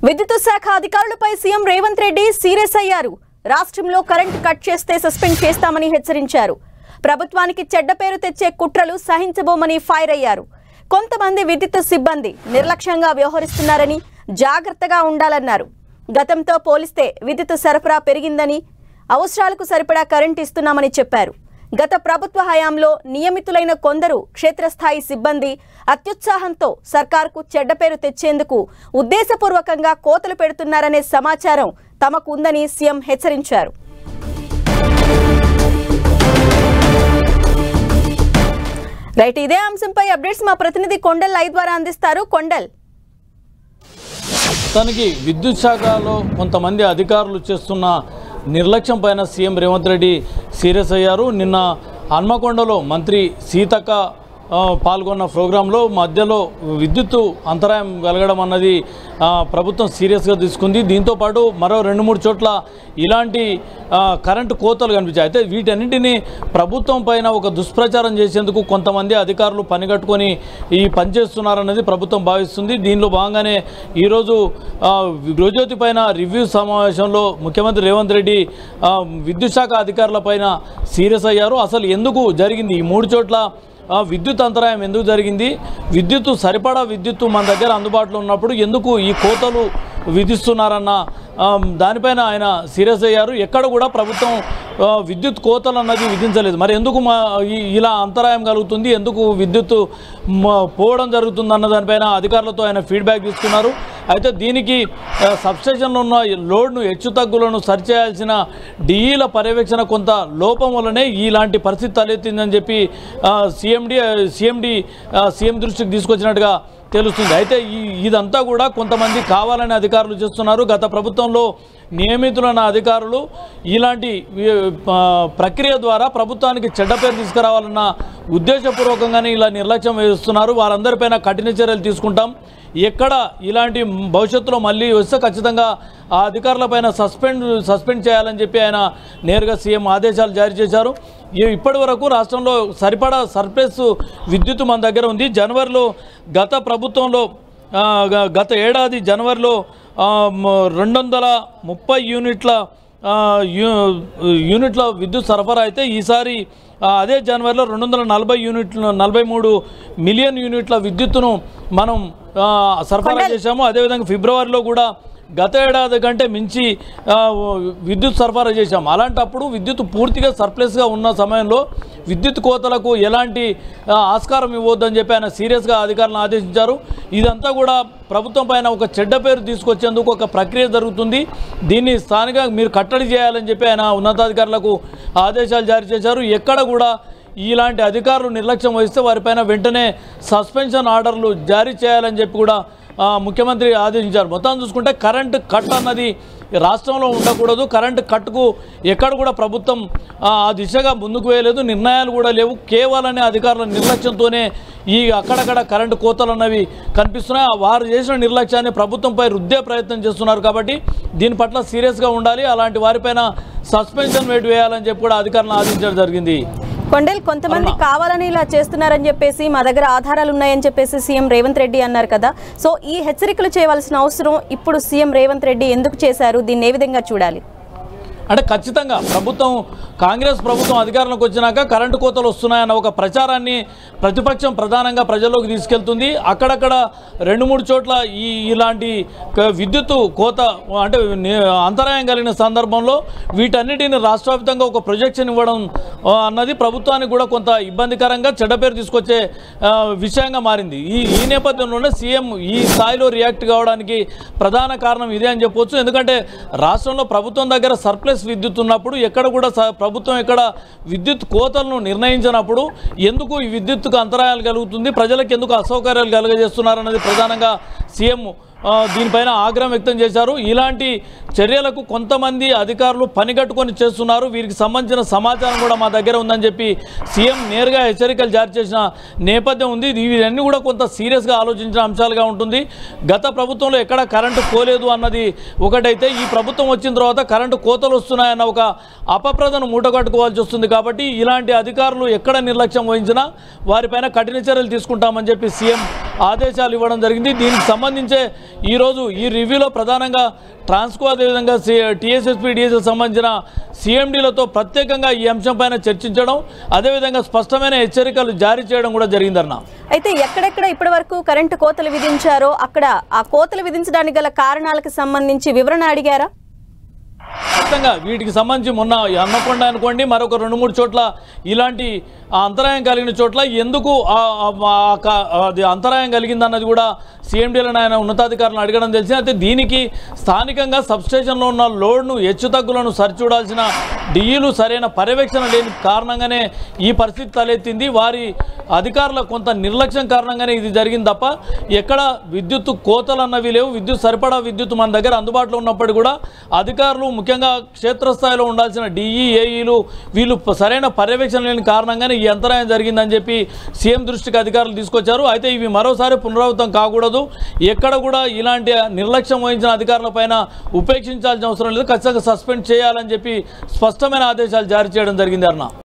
విద్యుత్ శాఖ అధికారులపై సీఎం రేవంత్ రెడ్డి సీరియస్ అయ్యారు. రాష్ట్రంలో కరెంట్ కట్ చేస్తే సస్పెండ్ చేస్తామని హెచ్చరించారు. ప్రభుత్వానికి చెడ్డ పేరు తెచ్చే కుట్రలు సహించబోమని ఫైర్ అయ్యారు. కొంతమంది విద్యుత్ సిబ్బంది నిర్లక్ష్యంగా వ్యవహరిస్తున్నారని, జాగ్రత్తగా ఉండాలన్నారు. గతంతో పోలిస్తే విద్యుత్ సరఫరా పెరిగిందని, అవసరాలకు సరిపడా కరెంట్ ఇస్తున్నామని చెప్పారు. గత ప్రభుత్వ హయాంలో నియమితులైన కొందరు క్షేత్రస్థాయి సిబ్బంది అత్యుత్సాహంతో సర్కార్కు చెడ్డ పేరు తెచ్చేందుకు ఉద్దేశపూర్వకంగా కోతలు పెడుతున్నారనే సమాచారం తమకు ఉందని సీఎం హెచ్చరించారు. రైట్, ఇదే అంశంపై అప్డేట్స్ మా ప్రతినిధి కొండల్ లైవ్ ద్వారా అందిస్తారు. కొండల్, తనకి విద్యుత్ శాఖలో కొంతమంది అధికారులు చేస్తున్న నిర్లక్ష్యం పైన సీఎం రేవంత్ రెడ్డి సీరియస్ అయ్యారు. నిన్న హన్మకొండలో మంత్రి సీతక్క పాల్గొన్న ప్రోగ్రాంలో మధ్యలో విద్యుత్తు అంతరాయం కలగడం అన్నది ప్రభుత్వం సీరియస్గా తీసుకుంది. దీంతోపాటు మరో 2-3 చోట్ల ఇలాంటి కరెంటు కోతలు కనిపించాయి. అయితే వీటన్నింటినీ ప్రభుత్వం పైన ఒక దుష్ప్రచారం చేసేందుకు కొంతమంది అధికారులు పనిగట్టుకొని ఈ పనిచేస్తున్నారన్నది ప్రభుత్వం భావిస్తుంది. దీనిలో భాగంగానే ఈరోజు గృహజ్యోతి పైన రివ్యూ సమావేశంలో ముఖ్యమంత్రి రేవంత్ రెడ్డి విద్యుత్ శాఖ అధికారుల పైన సీరియస్ అయ్యారు. అసలు ఎందుకు జరిగింది ఈ 3 చోట్ల విద్యుత్ అంతరాయం ఎందుకు జరిగింది, విద్యుత్తు సరిపడా విద్యుత్తు మన దగ్గర అందుబాటులో ఉన్నప్పుడు ఎందుకు ఈ కోతలు విధిస్తున్నారన్న దానిపైన ఆయన సీరియస్ అయ్యారు. ఎక్కడ కూడా ప్రభుత్వం విద్యుత్ కోతలు అన్నది విధించలేదు. మరి ఎందుకు ఇలా అంతరాయం కలుగుతుంది, ఎందుకు విద్యుత్తు పోవడం జరుగుతుంది అన్న దానిపైన అధికారులతో ఆయన ఫీడ్బ్యాక్ తీసుకున్నారు. అయితే దీనికి సబ్స్టేషన్లో ఉన్న లోడ్ను హెచ్చుతగ్గులను సరిచేయాల్సిన డిఈల పర్యవేక్షణ కొంత లోపం వల్లనే ఇలాంటి పరిస్థితి తలెత్తిందని చెప్పి సీఎం దృష్టికి తీసుకొచ్చినట్టుగా తెలుస్తుంది. అయితే ఇదంతా కూడా కొంతమంది కావాలని అధికారులు చేస్తున్నారు. గత ప్రభుత్వంలో నియమితులైన అధికారులు ఇలాంటి ప్రక్రియ ద్వారా ప్రభుత్వానికి చెడ్డ పేరు తీసుకురావాలన్న ఉద్దేశపూర్వకంగానే ఇలా నిర్లక్ష్యం వహిస్తున్నారు. వారందరిపైన కఠిన చర్యలు తీసుకుంటాం, ఎక్కడ ఇలాంటి భవిష్యత్తులో మళ్ళీ వస్తే ఖచ్చితంగా ఆ అధికారులపైన సస్పెండ్ చేయాలని చెప్పి ఆయన నేరుగా సీఎం ఆదేశాలు జారీ చేశారు. ఇప్పటి వరకు రాష్ట్రంలో సరిపడా సర్ప్లస్ విద్యుత్ మన దగ్గర ఉంది. జనవరిలో గత ఏడాది జనవరిలో 230 యూనిట్ల విద్యుత్ సరఫరా అయితే ఈసారి అదే జనవరిలో 243 మిలియన్ యూనిట్ల విద్యుత్తును మనం సరఫరా చేశాము. అదేవిధంగా ఫిబ్రవరిలో కూడా గత ఏడాది కంటే మించి విద్యుత్ సరఫరా చేశాము. అలాంటప్పుడు విద్యుత్ పూర్తిగా సర్ప్లస్గా ఉన్న సమయంలో విద్యుత్ కోతలకు ఎలాంటి ఆస్కారం ఇవ్వద్దని చెప్పి ఆయన సీరియస్గా అధికారులను ఆదేశించారు. ఇదంతా కూడా ప్రభుత్వం పైన ఒక చెడ్డ పేరు తీసుకొచ్చేందుకు ఒక ప్రక్రియ జరుగుతుంది. దీన్ని స్థానికంగా మీరు కట్టడి చేయాలని చెప్పి ఆయన ఉన్నతాధికారులకు ఆదేశాలు జారీ చేశారు. ఎక్కడ కూడా ఇలాంటి అధికారులు నిర్లక్ష్యం వహిస్తే వారిపైన వెంటనే సస్పెన్షన్ ఆర్డర్లు జారీ చేయాలని చెప్పి కూడా ముఖ్యమంత్రి ఆదేశించారు. మొత్తం చూసుకుంటే కరెంటు కట్ అన్నది రాష్ట్రంలో ఉండకూడదు. కరెంటు కట్టుకు ఎక్కడ కూడా ప్రభుత్వం ఆ దిశగా ముందుకు వేయలేదు, నిర్ణయాలు కూడా లేవు. కేవలం అధికారుల నిర్లక్ష్యంతోనే అక్కడక్కడ కరెంటు కోతలు అన్నవి కనిపిస్తున్నాయి. వారు చేసిన నిర్లక్ష్యాన్ని ప్రభుత్వంపై రుద్దే ప్రయత్నం చేస్తున్నారు. కాబట్టి దీని పట్ల సీరియస్గా ఉండాలి, అలాంటి వారిపైన సస్పెన్షన్ వేయాలని చెప్పి కూడా అధికారులను ఆదేశించడం జరిగింది. కొండల్, కొంతమంది కావాలని ఇలా చేస్తున్నారని చెప్పేసి మా దగ్గర ఆధారాలు ఉన్నాయని చెప్పేసి సీఎం రేవంత్ రెడ్డి అన్నారు కదా. సో ఈ హెచ్చరికలు చేయవలసిన అవసరం ఇప్పుడు సీఎం రేవంత్ రెడ్డి ఎందుకు చేశారు, దీన్ని ఏ విధంగా చూడాలి? అంటే ఖచ్చితంగా కాంగ్రెస్ ప్రభుత్వం అధికారంలోకి వచ్చినాక కరెంటు కోతలు వస్తున్నాయన్న ఒక ప్రచారాన్ని ప్రతిపక్షం ప్రధానంగా ప్రజల్లోకి తీసుకెళ్తుంది. అక్కడక్కడ 2-3 చోట్ల ఇలాంటి విద్యుత్తు కోత అంటే అంతరాయం కలిగిన సందర్భంలో వీటన్నిటిని రాష్ట్రవ్యాప్తంగా ఒక ప్రొజెక్షన్ ఇవ్వడం అన్నది ప్రభుత్వానికి కూడా కొంత ఇబ్బందికరంగా చెడ్డ పేరు తీసుకొచ్చే విషయంగా మారింది. ఈ నేపథ్యంలోనే సీఎం ఈ స్థాయిలో రియాక్ట్ కావడానికి ప్రధాన కారణం ఇదే అని చెప్పవచ్చు. ఎందుకంటే రాష్ట్రంలో ప్రభుత్వం దగ్గర సర్ప్లస్ విద్యుత్ ఉన్నప్పుడు ఎక్కడ కూడా ప్రభుత్వం ఎక్కడ విద్యుత్ కోతలను నిర్ణయించినప్పుడు ఎందుకు ఈ విద్యుత్తుకు అంతరాయాలు కలుగుతుంది, ప్రజలకు ఎందుకు అసౌకర్యాలు కలుగజేస్తున్నారన్నది ప్రధానంగా సీఎం దీనిపైన ఆగ్రహం వ్యక్తం చేశారు. ఇలాంటి చర్యలకు కొంతమంది అధికారులు పనిగట్టుకొని చేస్తున్నారు, వీరికి సంబంధించిన సమాచారం కూడా మా దగ్గర ఉందని చెప్పి సీఎం నేరుగా హెచ్చరికలు జారీ చేసిన నేపథ్యం ఉంది. ఇవన్నీ కూడా కొంత సీరియస్గా ఆలోచించిన అంశాలుగా ఉంటుంది. గత ప్రభుత్వంలో ఎక్కడ కరెంటు పోలేదు అన్నది ఒకటైతే, ఈ ప్రభుత్వం వచ్చిన తర్వాత కరెంటు కోతలు వస్తున్నాయన్న ఒక అపప్రదను మూటగట్టుకోవాల్సి వస్తుంది. కాబట్టి ఇలాంటి అధికారులు ఎక్కడ నిర్లక్ష్యం వహించినా వారిపైన కఠిన చర్యలు తీసుకుంటామని చెప్పి సీఎం ఆదేశాలు ఇవ్వడం జరిగింది. దీనికి సంబంధించే ఈరోజు ఈ రివ్యూలో ప్రధానంగా ట్రాన్స్కో అదేవిధంగా టీఎస్ఎస్పీ డిఎస్ఎస్ సంబంధించిన సిఎండీలతో ప్రత్యేకంగా ఈ అంశంపైన చర్చించడం, అదేవిధంగా స్పష్టమైన హెచ్చరికలు జారీ చేయడం కూడా జరిగిందన్న. అయితే ఎక్కడెక్కడ ఇప్పటి వరకు కరెంటు కోతలు విధించారో అక్కడ ఆ కోతలు విధించడానికి గల కారణాలకు సంబంధించి వివరణ అడిగారా? ఖచ్చితంగా వీటికి సంబంధించి మొన్న హన్మకొండ అనుకోండి, మరొక 2-3 చోట్ల ఇలాంటి అంతరాయం కలిగిన చోట్ల ఎందుకు అది అంతరాయం కలిగిందన్నది కూడా సిఎండీలను ఆయన ఉన్నతాధికారులను అడగడం తెలిసింది. అయితే దీనికి స్థానికంగా సబ్స్టేషన్లో ఉన్న లోడ్ను హెచ్చుతగ్గులను సరిచూడాల్సిన డిఈలు సరైన పర్యవేక్షణ లేని కారణంగానే ఈ పరిస్థితి తలెత్తింది. వారి అధికారుల కొంత నిర్లక్ష్యం కారణంగానే ఇది జరిగింది తప్ప ఎక్కడ విద్యుత్ కోతలు అన్నవి లేవు. విద్యుత్ సరిపడా విద్యుత్ మన దగ్గర అందుబాటులో ఉన్నప్పటికీ కూడా అధికారులు ముఖ్యంగా క్షేత్రస్థాయిలో ఉండాల్సిన డిఈ ఏఈలు వీళ్ళు సరైన పర్యవేక్షణ లేని కారణంగానే ఈ అంతరాయం జరిగిందని చెప్పి సీఎం దృష్టికి అధికారులు తీసుకొచ్చారు. అయితే ఇవి మరోసారి పునరావృతం కాకూడదు, ఎక్కడ కూడా ఇలాంటి నిర్లక్ష్యం వహించిన అధికారులపైన ఉపేక్షించాల్సిన అవసరం లేదు, ఖచ్చితంగా సస్పెండ్ చేయాలని చెప్పి స్పష్టమైన ఆదేశాలు జారీ చేయడం జరిగింది అన్న.